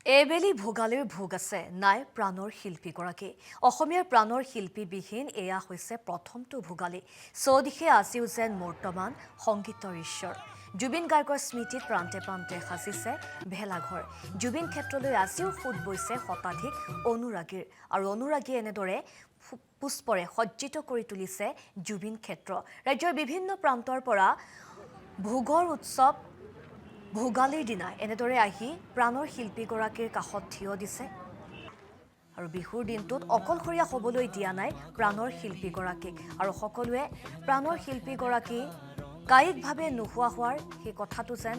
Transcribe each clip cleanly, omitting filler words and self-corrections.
এবেলি ভোগালীৰ ভোগ আছে নাই প্ৰাণৰ শিল্পীগৰাকী অসমীয়াৰ প্ৰাণৰ শিল্পীবিহীন এয়া হৈছে প্ৰথমটো ভোগালী চৌদিশে আজিও যেন মূৰ্তমান সংগীতৰ ঈশ্বৰ জুবিন গাৰ্গৰ স্মৃতিত প্ৰান্তে প্ৰান্তে সাজিছে ভেলাঘৰ জুবিন ক্ষেত্ৰলৈ আজিও ফুট বৈছে শতাধিক অনুৰাগীৰ আৰু অনুৰাগীয়ে এনেদৰে পুষ্পৰে সজ্জিত কৰি তুলিছে জুবিন ক্ষেত্ৰ ৰাজ্যৰ বিভিন্ন প্ৰান্তৰ পৰা ভোগৰ উৎসৱ ভোগালীৰ দিনা এনেদৰে আহি প্ৰাণৰ শিল্পীগৰাকীৰ কাষত থিয় দিছে আৰু বিহুৰ দিনটোত অকলশৰীয়া হ'বলৈ দিয়া নাই প্ৰাণৰ শিল্পীগৰাকীক আৰু সকলোৱে প্ৰাণৰ শিল্পীগৰাকী কায়িকভাৱে নোহোৱা হোৱাৰ সেই কথাটো যেন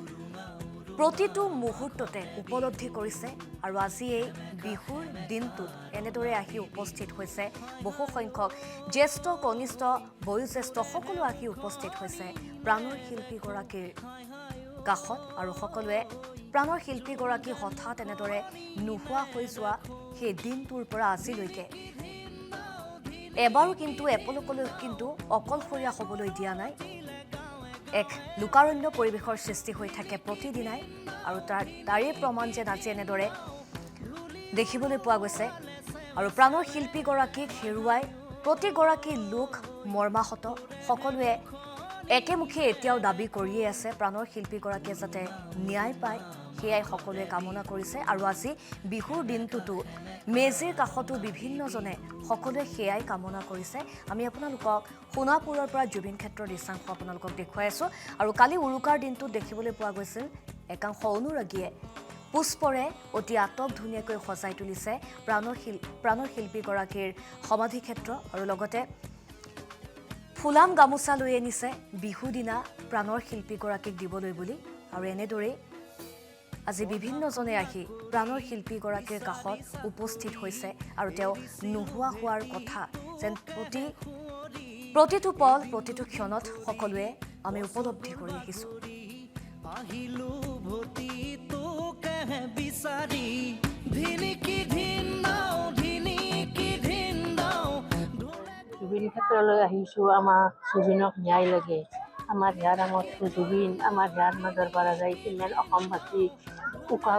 প্ৰতিটো মুহূৰ্ততে উপলব্ধি কৰিছে আৰু আজি এই বিহুৰ দিনটোত এনেদৰে আহি উপস্থিত হৈছে বহু সংখ্যক জ্যেষ্ঠ কনিষ্ঠ বয়োজ্যেষ্ঠ সকলো আহি উপস্থিত হৈছে প্ৰাণৰ শিল্পীগৰাকীৰ কাষত আৰু সকলোৱে প্ৰাণৰ শিল্পীগৰাকী হঠাৎ এনেদৰে নোহোৱা হৈ যোৱা সেই দিনটোৰ পৰা আজিলৈকে এবাৰো কিন্তু এপলকলৈ কিন্তু অকলশৰীয়া হ'বলৈ দিয়া নাই এক লোকাৰণ্য পৰিৱেশৰ সৃষ্টি হৈ থাকে প্ৰতিদিনাই আৰু তাৰে প্ৰমাণ যেন আজি এনেদৰে দেখিবলৈ পোৱা গৈছে আৰু প্ৰাণৰ শিল্পীগৰাকীক হেৰুৱাই প্ৰতিগৰাকী লোক মৰ্মাহত সকলোৱে একেমুখে এতিয়াও দাবী কৰিয়ে আছে প্ৰাণৰ শিল্পীগৰাকীয়ে যাতে ন্যায় পায় সেয়াই সকলোৱে কামনা কৰিছে আৰু আজি বিহুৰ দিনটোতো মেজিৰ কাষতো বিভিন্নজনে সকলোৱে সেয়াই কামনা কৰিছে আমি আপোনালোকক সোণাপুৰৰ পৰা জুবিন ক্ষেত্ৰৰ দৃশ্যাংশ আপোনালোকক দেখুৱাই আছোঁ আৰু কালি উৰুকাৰ দিনটোত দেখিবলৈ পোৱা গৈছিল একাংশ অনুৰাগীয়ে পুষ্পৰে অতি আটক ধুনীয়াকৈ সজাই তুলিছে প্ৰাণৰ শিল্পীগৰাকীৰ সমাধি ক্ষেত্ৰ আৰু লগতে ফুলাম গামোচা লৈ আনিছে বিহু দিনা প্ৰাণৰ শিল্পীগৰাকীক দিবলৈ বুলি আৰু এনেদৰেই আজি বিভিন্নজনে আহি প্ৰাণৰ শিল্পীগৰাকীৰ কাষত উপস্থিত হৈছে আৰু তেওঁ নোহোৱা হোৱাৰ কথা যেন প্ৰতিটো পল প্ৰতিটো ক্ষণত সকলোৱে আমি উপলব্ধি কৰি আহিছোঁ জুবিন ক্ষেত্ৰলৈ আহিছোঁ আমাক জুবিনক ন্যায় লাগে আমাৰ ইয়াৰ নামত জুবিন আমাৰ ইয়াৰ মাজৰ পৰা যায় কিমান অসমবাসী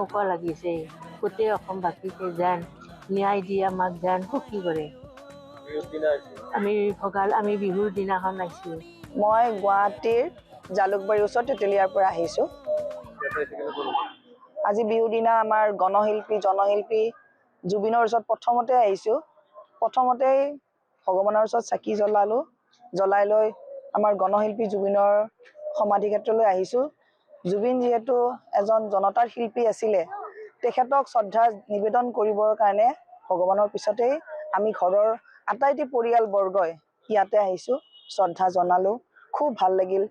উকা লাগিছে গোটেই অসমবাসীকে যেন ন্যায় দি আমাক যেন সুখী কৰে আমি বিহুৰ দিনাখন আহিছোঁ মই গুৱাহাটীৰ জালুকবাৰীৰ ওচৰত তেতেলীয়াৰ পৰা আহিছোঁ আজি বিহুৰ দিনা আমাৰ জনশিল্পী জুবিনৰ ওচৰত প্ৰথমতে আহিছোঁ প্ৰথমতেই ভগৱানৰ ওচৰত চাকি জ্বলাই লৈ আমাৰ গণশিল্পী জুবিনৰ সমাধি ক্ষেত্ৰলৈ আহিছোঁ জুবিন যিহেতু এজন জনতাৰ শিল্পী আছিলে তেখেতক শ্ৰদ্ধা নিবেদন কৰিবৰ কাৰণে ভগৱানৰ পিছতেই আমি ঘৰৰ আটাইটি পৰিয়ালবৰ্গই ইয়াতে আহিছোঁ শ্ৰদ্ধা জনালোঁ খুব ভাল লাগিল